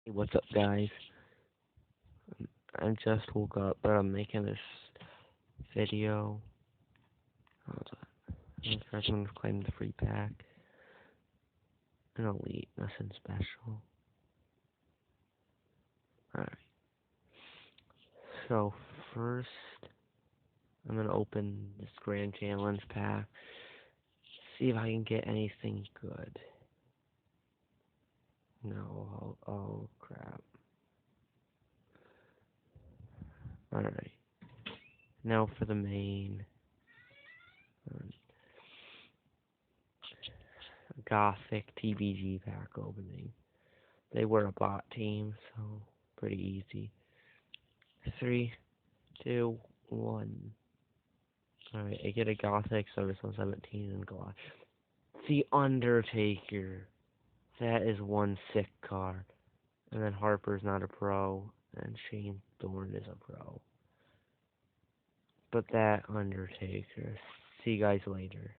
Hey, what's up, guys? I just woke up, but I'm making this video. Hold on. First, I'm gonna claim the free pack. An elite, nothing special. Alright. So, first, I'm gonna open this Grand Challenge pack. See if I can get anything good. No, oh crap. Alright. Now for the main. um, Gothic TBG pack opening. They were a bot team, so pretty easy. 3, 2, 1. Alright, I get a Gothic Service 117 and Glock. The Undertaker. That is one sick card. And then Harper's not a pro, and Shane Thorne is a pro. But that Undertaker. See you guys later.